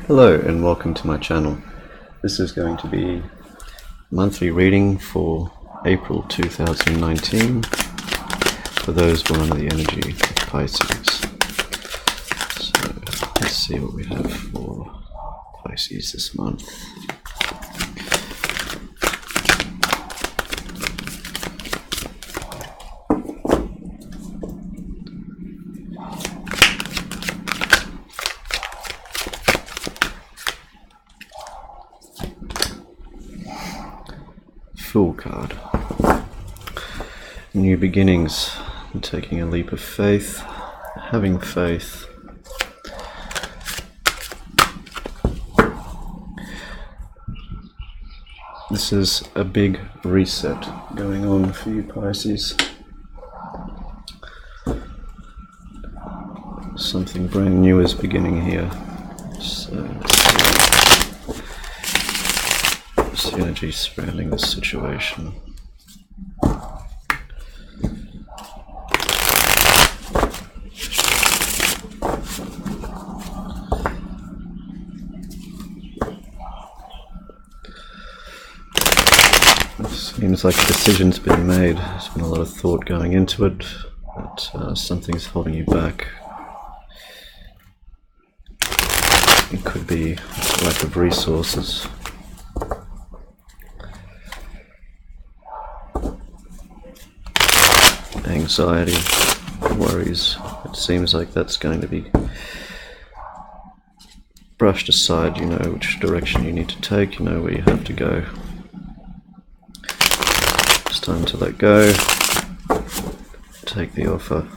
Hello and welcome to my channel. This is going to be monthly reading for April 2019 for those born under the energy of Pisces. So let's see what we have for Pisces this month. Fool card. New beginnings, taking a leap of faith, having faith. This is a big reset going on for you Pisces. Something brand new is beginning here. So the energy surrounding this situation. It seems like a decision's been made. There's been a lot of thought going into it, but something's holding you back. It could be lack of resources. Anxiety, worries. It seems like that's going to be brushed aside. You know which direction you need to take, you know where you have to go. It's time to let go, take the offer,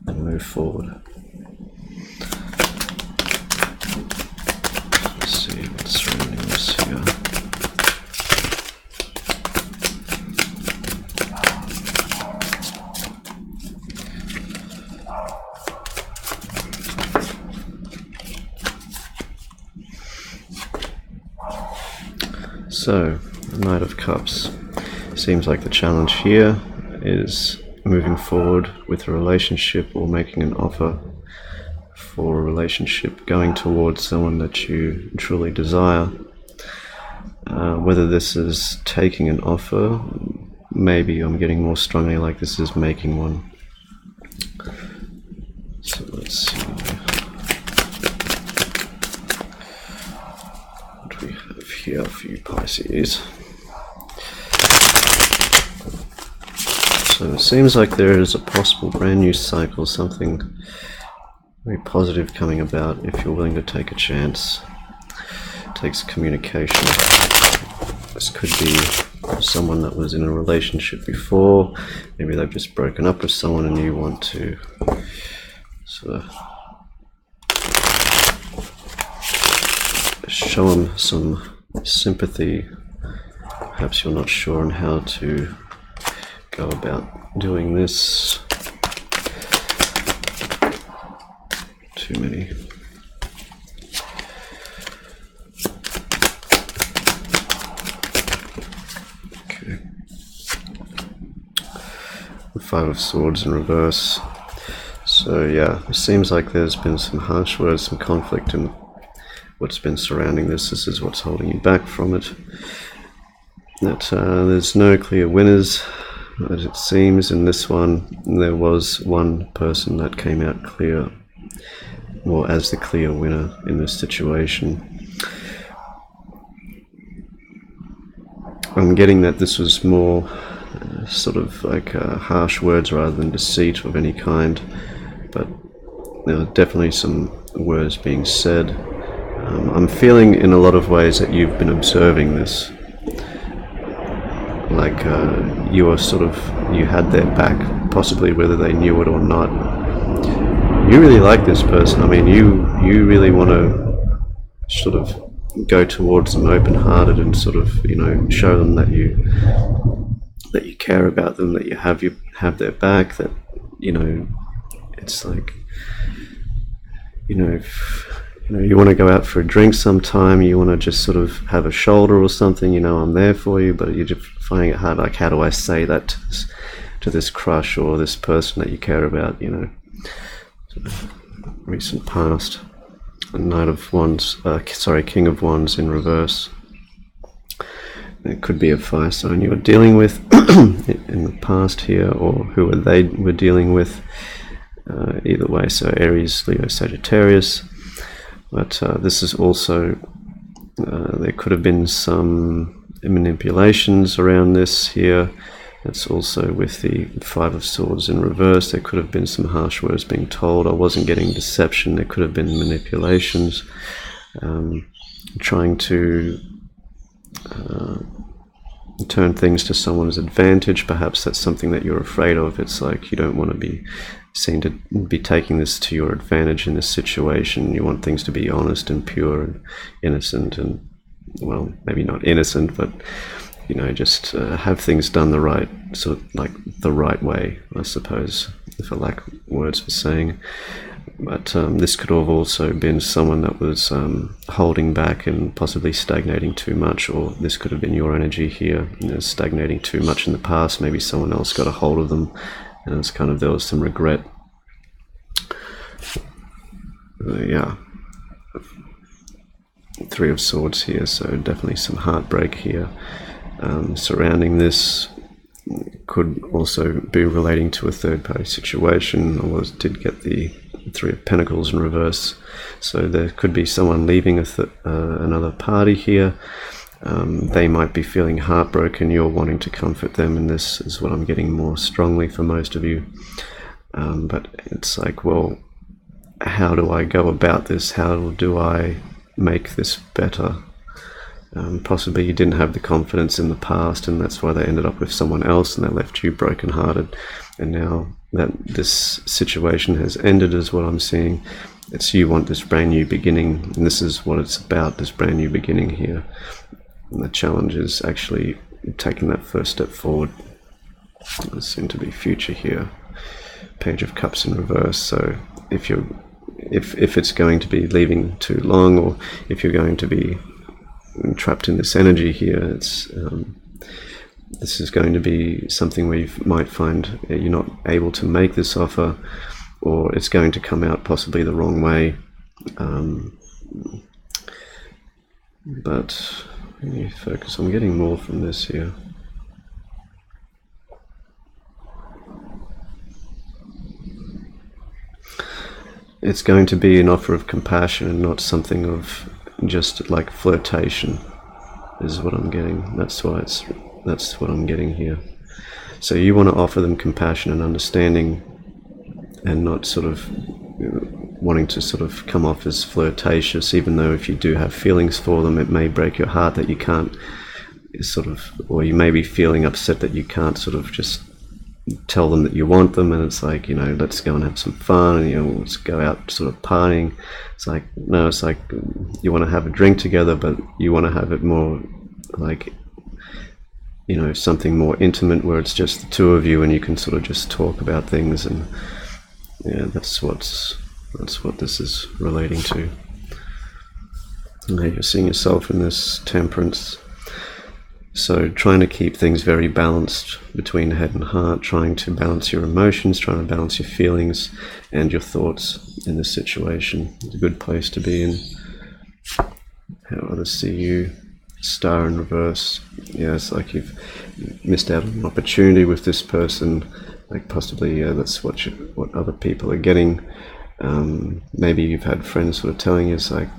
and move forward. Let's see what's surrounding this here. So, Knight of Cups. Seems like the challenge here is moving forward with a relationship or making an offer for a relationship, going towards someone that you truly desire. Whether this is taking an offer, maybe I'm getting more strongly like this is making one. So let's see. What do we have here for you Pisces? So it seems like there is a possible brand new cycle, something very positive coming about if you're willing to take a chance. It takes communication. This could be someone that was in a relationship before, maybe they've just broken up with someone and you want to sort of show them some sympathy. Perhaps you're not sure on how to go about doing this. Too many. Okay. Five of Swords in reverse. So yeah, it seems like there's been some harsh words, some conflict in what's been surrounding this. This is what's holding you back from it. That there's no clear winners. As it seems in this one, there was one person that came out clear, or as the clear winner in this situation. I'm getting that this was more sort of like harsh words rather than deceit of any kind, but there were definitely some words being said. I'm feeling in a lot of ways that you've been observing this. Like you were sort of, you had their back, possibly whether they knew it or not. You really like this person. I mean, you really want to sort of go towards them open-hearted and sort of, you know, show them that you care about them, that you have their back, that, you know, it's like, you know, you want to go out for a drink sometime, you want to just sort of have a shoulder or something, you know, I'm there for you, but you're just finding it hard, like, how do I say that to this crush or this person that you care about, you know, sort of recent past. Knight of Wands, King of Wands in reverse. It could be a fire sign you're dealing with in the past here, or who they were dealing with. Either way, so Aries, Leo, Sagittarius. But this is also, there could have been some manipulations around this here. It's also with the Five of Swords in reverse. There could have been some harsh words being told. I wasn't getting deception. There could have been manipulations. Trying to turn things to someone's advantage. Perhaps that's something that you're afraid of. It's like you don't want to be seen to be taking this to your advantage in this situation. You want things to be honest and pure and innocent, and, well, maybe not innocent, but, you know, just have things done the right, sort of like the right way, I suppose, if I lack words for saying. But this could have also been someone that was holding back and possibly stagnating too much, or this could have been your energy here, you know, stagnating too much in the past. Maybe someone else got a hold of them, and it's kind of, there was some regret. Yeah. Three of Swords here, so definitely some heartbreak here surrounding this. Could also be relating to a third-party situation. I did get the Three of Pentacles in reverse, so there could be someone leaving another party here. They might be feeling heartbroken. You're wanting to comfort them, and this is what I'm getting more strongly for most of you. But it's like, well, how do I go about this? How do I make this better? Possibly you didn't have the confidence in the past, and that's why they ended up with someone else, and they left you brokenhearted. And now that this situation has ended, is what I'm seeing. It's you want this brand new beginning, and this is what it's about, this brand new beginning here. And the challenge is actually taking that first step forward. There seems to be future here. Page of Cups in reverse. So if it's going to be leaving too long, or if you're going to be trapped in this energy here, it's this is going to be something where you might find you're not able to make this offer, or it's going to come out possibly the wrong way. But let me focus. I'm getting more from this here. It's going to be an offer of compassion and not something of just like flirtation, is what I'm getting. That's what I'm getting here. So you want to offer them compassion and understanding, and not sort of wanting to sort of come off as flirtatious, even though if you do have feelings for them, it may break your heart that you can't sort of, or you may be feeling upset that you can't sort of just tell them that you want them, and it's like, you know, let's go and have some fun, and, you know, let's go out sort of partying. It's like, no, it's like you want to have a drink together, but you want to have it more like, you know, something more intimate, where it's just the two of you and you can sort of just talk about things. And yeah, that's what this is relating to. And you're seeing yourself in this Temperance. So trying to keep things very balanced between head and heart, trying to balance your emotions, trying to balance your feelings and your thoughts in this situation. It's a good place to be in. How others see you. Star in reverse. Yeah, it's like you've missed out on an opportunity with this person. Like possibly, yeah, that's what other people are getting. Maybe you've had friends sort of telling you, it's like,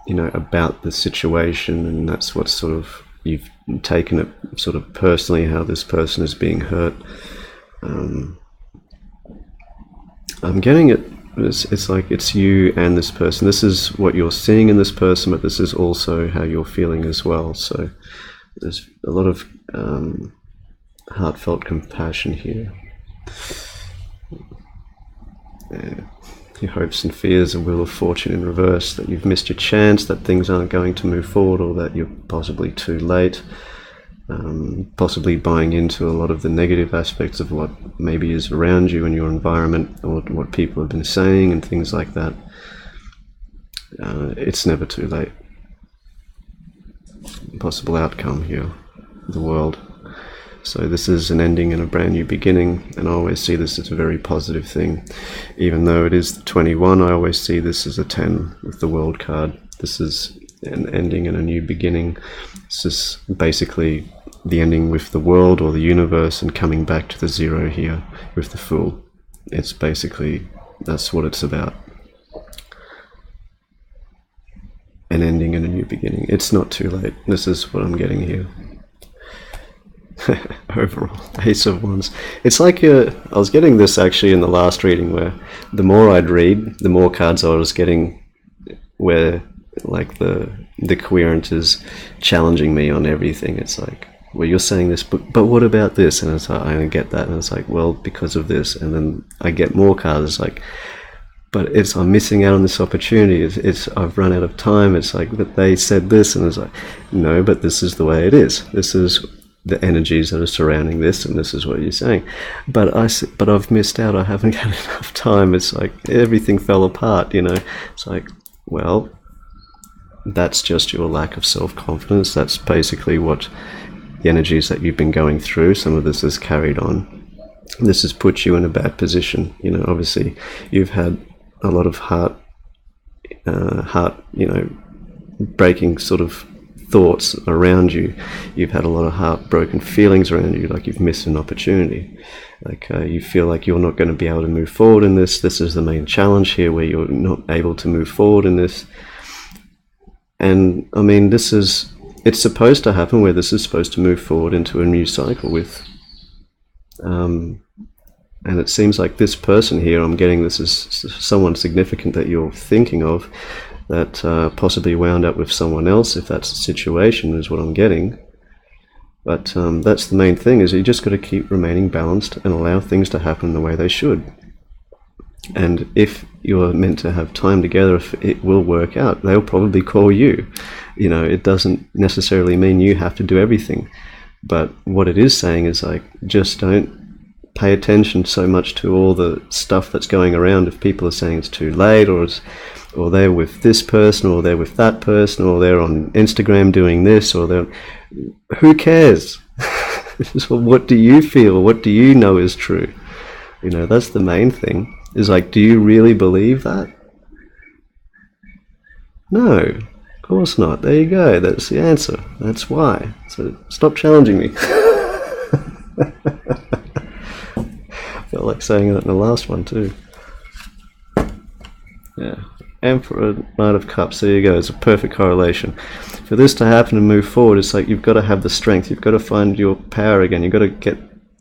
you know, about the situation, and that's what sort of, you've taken it sort of personally, how this person is being hurt. I'm getting it, it's like it's you and this person. This is what you're seeing in this person, but this is also how you're feeling as well. So there's a lot of heartfelt compassion here. Yeah. Your hopes and fears, a Wheel of Fortune in reverse, that you've missed your chance, that things aren't going to move forward, or that you're possibly too late, possibly buying into a lot of the negative aspects of what maybe is around you in your environment, or what people have been saying and things like that. It's never too late. Possible outcome here, the World. So this is an ending and a brand new beginning, and I always see this as a very positive thing. Even though it is the 21, I always see this as a 10 with the World card. This is an ending and a new beginning. This is basically the ending with the world or the universe and coming back to the zero here with the Fool. It's basically, that's what it's about. An ending and a new beginning. It's not too late. This is what I'm getting here. Overall, Ace of Wands. It's like I was getting this actually in the last reading, where the more I'd read, the more cards I was getting where like the querent is challenging me on everything. It's like, well, you're saying this, but what about this? And it's like, I don't get that. And it's like, well, because of this. And then I get more cards. It's like, but I'm missing out on this opportunity. I've run out of time. It's like, but they said this, and it's like, no, but this is the way it is. This is the energies that are surrounding this, and this is what you're saying. But I've missed out. I haven't had enough time. It's like everything fell apart. It's like, well, that's just your lack of self-confidence. That's basically what the energies that you've been going through. Some of this is carried on. This has put you in a bad position. Obviously, you've had a lot of heart, breaking sort of thoughts around you. You've had a lot of heartbroken feelings around you, like you've missed an opportunity. Like you feel like you're not going to be able to move forward in this. This is the main challenge here, where you're not able to move forward in this. And I mean, it's supposed to happen where this is supposed to move forward into a new cycle with, and it seems like this person here, I'm getting this is someone significant that you're thinking of, that possibly wound up with someone else, if that's the situation, is what I'm getting. But that's the main thing, is you just got to keep remaining balanced and allow things to happen the way they should. And if you're meant to have time together, if it will work out, they'll probably call you. It doesn't necessarily mean you have to do everything. But what it is saying is, like, just don't pay attention so much to all the stuff that's going around. If people are saying it's too late, or they're with this person, or they're with that person, or they're on Instagram doing this, or they're... Who cares? What do you feel? What do you know is true? That's the main thing. Is like, do you really believe that? No, of course not. There you go. That's the answer. That's why. So stop challenging me. Felt like saying that in the last one too. Yeah. Emperor, Knight of Cups. There you go. It's a perfect correlation. For this to happen and move forward, it's like you've got to have the strength. You've got to find your power again. You've got to get,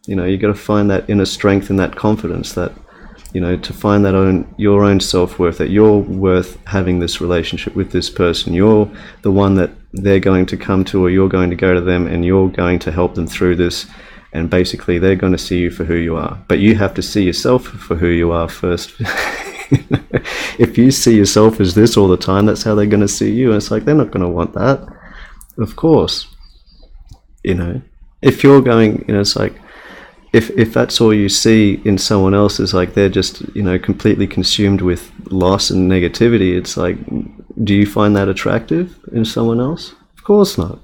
you've got to find that inner strength and that confidence, that, to find that your own self-worth, that you're worth having this relationship with this person. You're the one that they're going to come to, or you're going to go to them, and you're going to help them through this. And basically, they're going to see you for who you are. But you have to see yourself for who you are first. If you see yourself as this all the time, that's how they're going to see you. And it's like, they're not going to want that. Of course. If you're going, it's like, if that's all you see in someone else, is like they're just, completely consumed with loss and negativity, it's like, do you find that attractive in someone else? Of course not.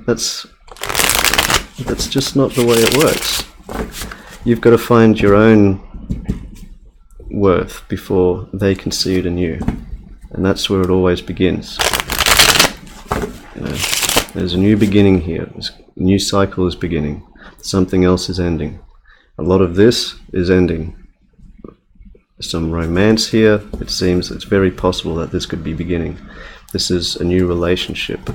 That's just not the way it works. You've got to find your own worth before they can see it in you. And that's where it always begins. There's a new beginning here. A new cycle is beginning. Something else is ending. A lot of this is ending. Some romance here. It seems it's very possible that this could be beginning. This is a new relationship,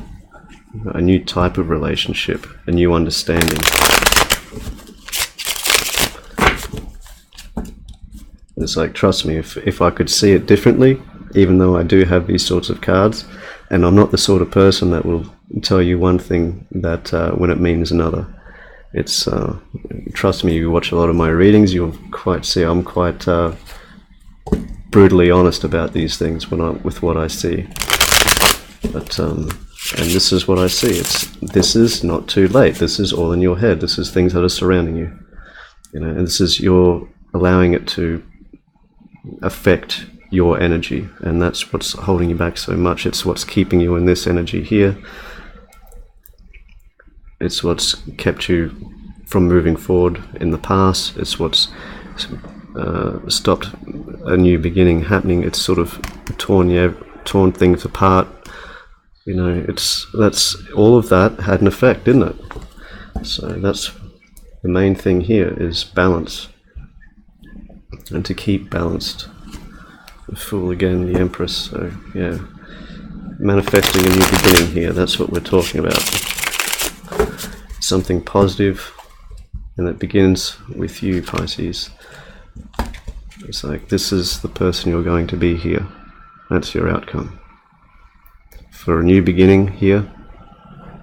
a new type of relationship, a new understanding. It's like, trust me, if I could see it differently, even though I do have these sorts of cards, and I'm not the sort of person that will tell you one thing that when it means another. It's trust me, you watch a lot of my readings, you'll quite see I'm quite brutally honest about these things with what I see. But and this is what I see. This is not too late. This is all in your head. This is things that are surrounding you. And this is you're allowing it to affect your energy, and that's what's holding you back so much. It's what's keeping you in this energy here. It's what's kept you from moving forward in the past. It's what's stopped a new beginning happening. It's sort of torn things apart. You know, that's all of that had an effect, didn't it? So that's the main thing here, is balance, and to keep balanced. The Fool again, the Empress. So yeah, manifesting a new beginning here. That's what we're talking about. Something positive, and it begins with you, Pisces. It's like, this is the person you're going to be here. That's your outcome. For a new beginning here,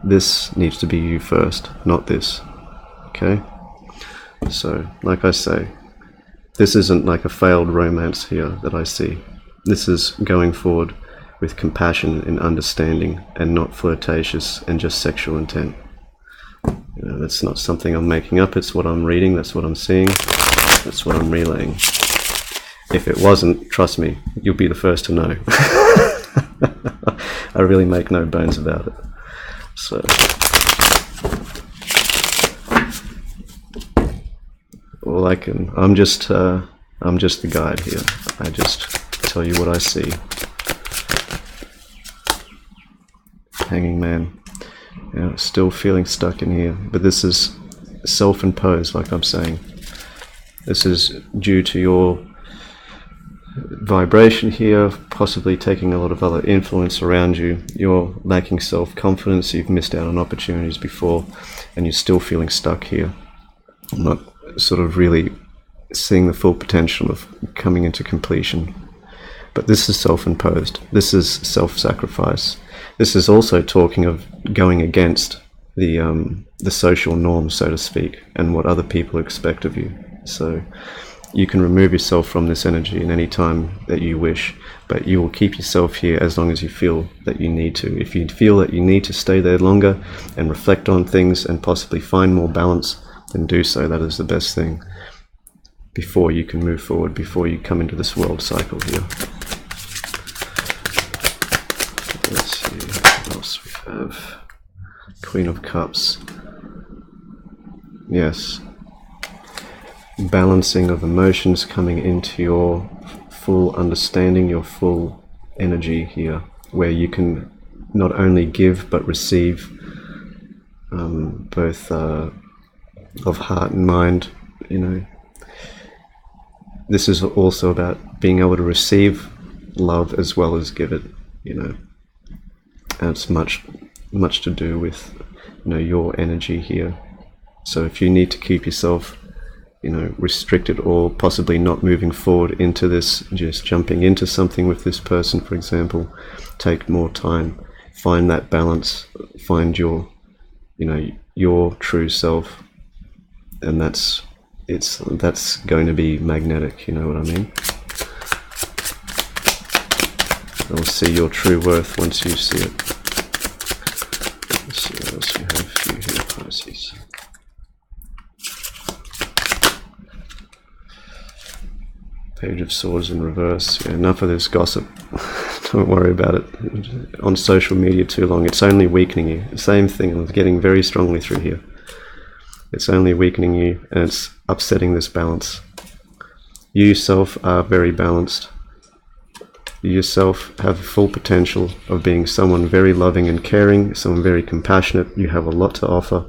this needs to be you first, not this. Okay? So, like I say, this isn't like a failed romance here that I see. This is going forward with compassion and understanding, and not flirtatious and just sexual intent. You know, that's not something I'm making up. It's what I'm reading. That's what I'm seeing. That's what I'm relaying. If it wasn't, trust me, you'll be the first to know. I really make no bones about it. So, all I'm just the guide here. I just tell you what I see. Hanging Man. Yeah, still feeling stuck in here, but this is self-imposed, like I'm saying. This is due to your vibration here, possibly taking a lot of other influence around you. You're lacking self-confidence, you've missed out on opportunities before, and you're still feeling stuck here. Not sort of really seeing the full potential of coming into completion. But this is self-imposed. This is self-sacrifice. This is also talking of going against the social norm, so to speak, and what other people expect of you. So you can remove yourself from this energy in any time that you wish, but you will keep yourself here as long as you feel that you need to. If you feel that you need to stay there longer and reflect on things and possibly find more balance, then do so. That is the best thing before you can move forward, before you come into this world cycle here. Let's see what else we have. Queen of Cups. Yes. Balancing of emotions, coming into your full understanding, your full energy here, where you can not only give but receive, both of heart and mind. You know, this is also about being able to receive love as well as give it. You know, and it's much to do with, you know, your energy here. So if you need to keep yourself, you know, restricted or possibly not moving forward into this, just jumping into something with this person, for example, take more time, find that balance, find your, you know, your true self, and that's going to be magnetic. You know what I mean? You'll see your true worth once you see it. Let's see what else we have for you here, Pisces. Page of Swords in reverse. Yeah, enough of this gossip. Don't worry about it on social media too long. It's only weakening you. Same thing, I'm getting very strongly through here. It's only weakening you, and it's upsetting this balance. You yourself are very balanced. You yourself have full potential of being someone very loving and caring, someone very compassionate. You have a lot to offer.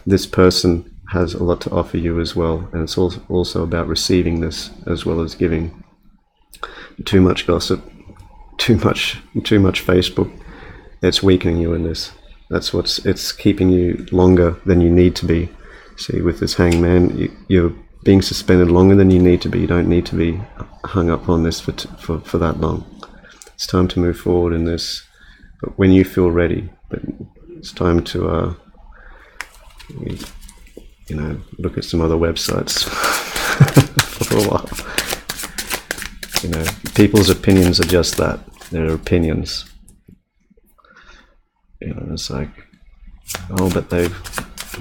This person has a lot to offer you as well, and it's also about receiving this as well as giving. Too much gossip, too much Facebook, it's weakening you in this. It's keeping you longer than you need to be. See, with this Hangman, you're being suspended longer than you need to be. You don't need to be hung up on this for that long. It's time to move forward in this, but when you feel ready. But it's time to you know, look at some other websites for a while. You know, people's opinions are just that. They're opinions. You know, it's like, oh, but they've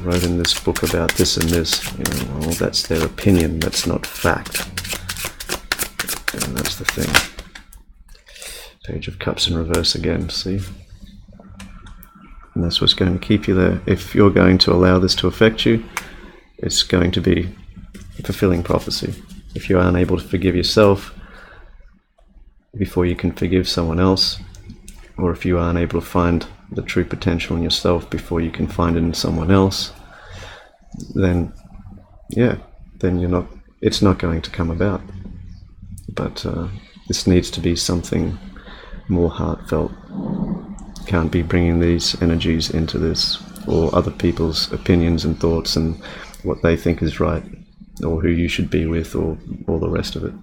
wrote in this book about this and this. You know, well, that's their opinion. That's not fact. And that's the thing. Page of Cups in reverse again, see? And that's what's going to keep you there. If you're going to allow this to affect you, it's going to be fulfilling prophecy. If you aren't able to forgive yourself before you can forgive someone else, or if you aren't able to find the true potential in yourself before you can find it in someone else, then it's not going to come about. But this needs to be something more heartfelt. Can't be bringing these energies into this, or other people's opinions and thoughts and what they think is right, or who you should be with, or all the rest of it.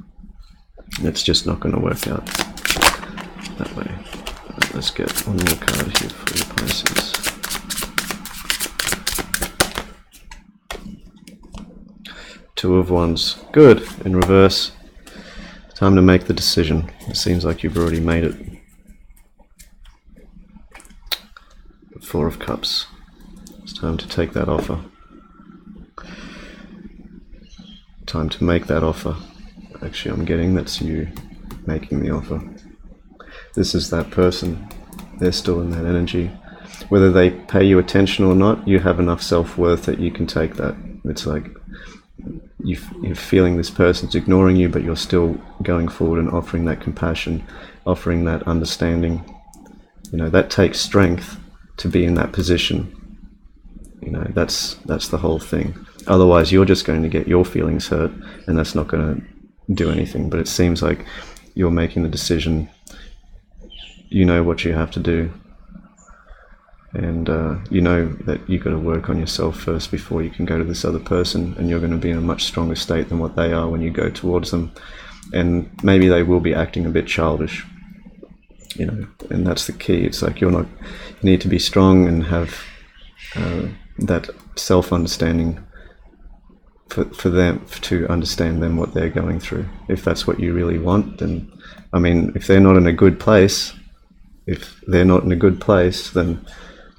It's just not going to work out that way. Let's get one more card here for you, Pisces. Two of Wands. Good. In reverse. Time to make the decision. It seems like you've already made it. Four of Cups. It's time to take that offer. Time to make that offer. Actually, I'm getting that's you making the offer. This is that person. They're still in that energy. Whether they pay you attention or not, you have enough self-worth that you can take that. It's like you're feeling this person's ignoring you, but you're still going forward and offering that compassion, offering that understanding. That takes strength to be in that position. That's the whole thing. Otherwise, you're just going to get your feelings hurt, and that's not going to do anything. But it seems like you're making the decision. You know what you have to do, and you know that you've got to work on yourself first before you can go to this other person, and you're going to be in a much stronger state than what they are when you go towards them. And maybe they will be acting a bit childish, and that's the key. It's like you need to be strong and have that self-understanding for them, to understand them, what they're going through. If that's what you really want, then, if they're not in a good place, then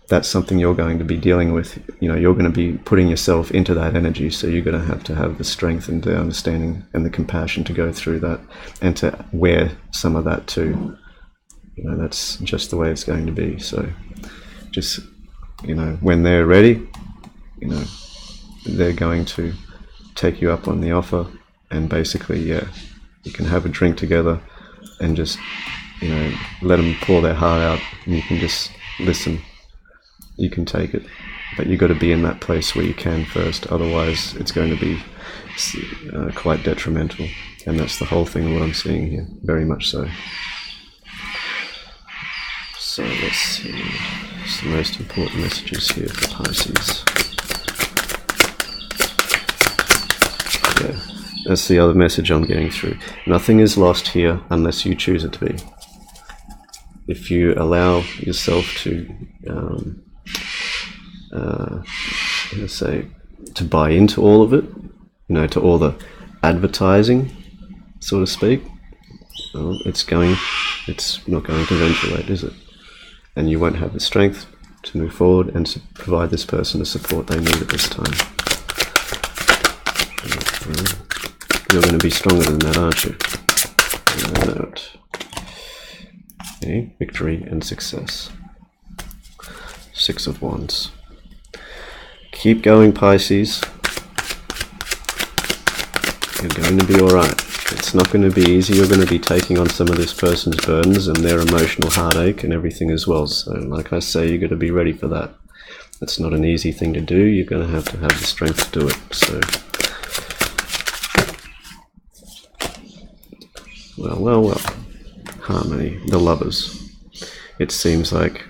that's something you're going to be dealing with. You're going to be putting yourself into that energy, so you're going to have the strength and the understanding and the compassion to go through that, and to wear some of that too. That's just the way it's going to be. So just, when they're ready, they're going to take you up on the offer, and basically, you can have a drink together and just, let them pour their heart out, and you can just listen. You can take it, but you've got to be in that place where you can first. Otherwise, it's going to be quite detrimental, and that's the whole thing of what I'm seeing here, very much so. So let's see. What's the most important messages here for Pisces? Yeah, that's the other message I'm getting through. Nothing is lost here unless you choose it to be. If you allow yourself to, to buy into all of it, to all the advertising, so to speak, well, it's not going to eventuate, is it? And you won't have the strength to move forward and to provide this person the support they need at this time. You're going to be stronger than that, aren't you? Okay. Victory and success. Six of Wands. Keep going, Pisces. You're going to be alright. It's not going to be easy. You're going to be taking on some of this person's burdens and their emotional heartache and everything as well. So, like I say, you've got to be ready for that. It's not an easy thing to do. You're going to have the strength to do it. So, well. Harmony, the Lovers. It seems like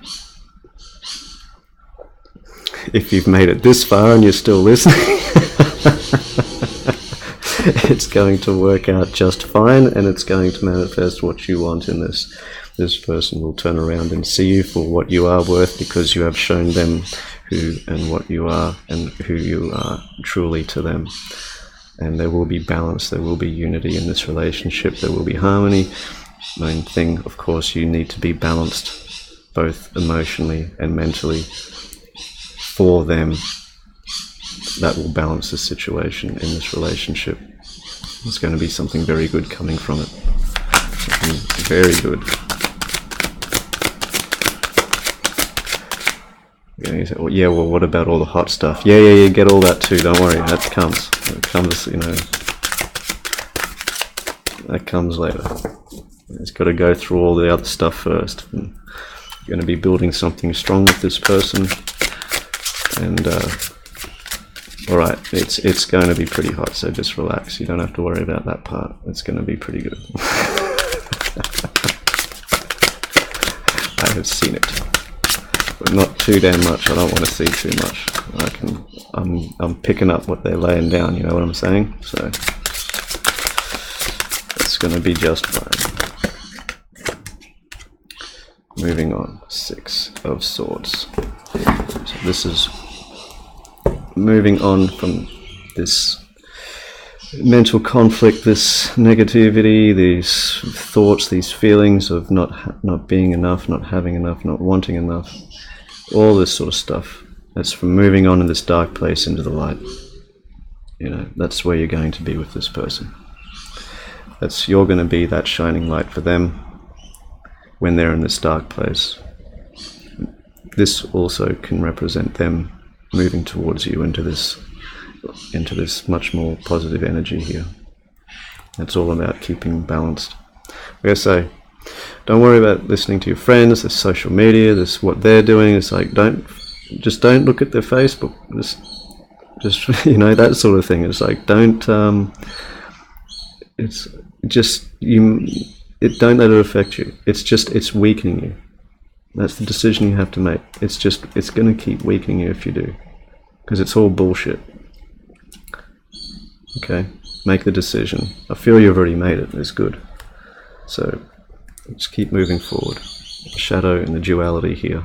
if you've made it this far and you're still listening, it's going to work out just fine, and it's going to manifest what you want in this. This person will turn around and see you for what you are worth, because you have shown them who and what you are and who you are truly to them. And there will be balance, there will be unity in this relationship, there will be harmony. Main thing, of course, you need to be balanced, both emotionally and mentally, for them. That will balance the situation in this relationship. There's going to be something very good coming from it. Something very good. You say, well, yeah, well, what about all the hot stuff? Yeah, get all that too, don't worry, that comes. It comes, you know, that comes later. It's got to go through all the other stuff first. And you're going to be building something strong with this person. And, alright, it's going to be pretty hot, so just relax. You don't have to worry about that part. It's going to be pretty good. I have seen it. But not too damn much. I don't want to see too much. I'm picking up what they're laying down, you know what I'm saying? So it's going to be just fine. Moving on, 6 of Swords. So this is moving on from this mental conflict, this negativity, these thoughts, these feelings of not being enough, not having enough, not wanting enough, all this sort of stuff. That's from moving on in this dark place into the light. You know, that's where you're going to be with this person. You're going to be that shining light for them when they're in this dark place. This also can represent them moving towards you into this much more positive energy here. It's all about keeping balanced. Like I say, don't worry about listening to your friends, this social media, this what they're doing. It's like don't look at their Facebook. Just you know, that sort of thing. It's like don't don't let it affect you. It's weakening you. That's the decision you have to make. It's going to keep weakening you if you do, because it's all bullshit. Okay, make the decision. I feel you've already made it. It's good. So just keep moving forward. The shadow and the duality here.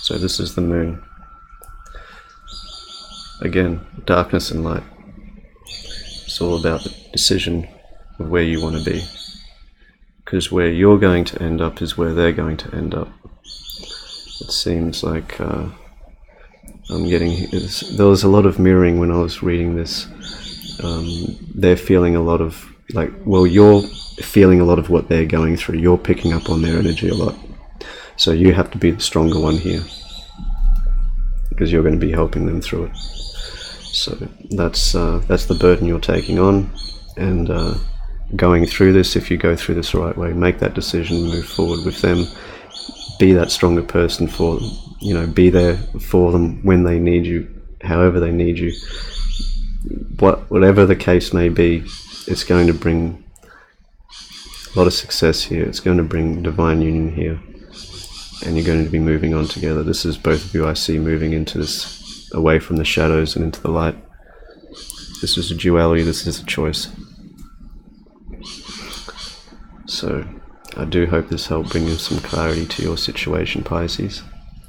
So this is the moon. Again, darkness and light. It's all about the decision of where you want to be. Because where you're going to end up is where they're going to end up. It seems like there was a lot of mirroring when I was reading this. They're feeling a lot of, you're feeling a lot of what they're going through. You're picking up on their energy a lot. So you have to be the stronger one here, because you're going to be helping them through it. So that's the burden you're taking on, and going through this, if you go through this the right way, make that decision, move forward with them, be that stronger person for them, you know, be there for them when they need you, however they need you. Whatever the case may be, it's going to bring a lot of success here. It's going to bring divine union here, and you're going to be moving on together. This is both of you I see moving into this, away from the shadows and into the light. This is a duality, this is a choice. So I do hope this helped bring you some clarity to your situation, Pisces,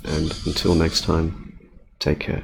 and until next time, take care.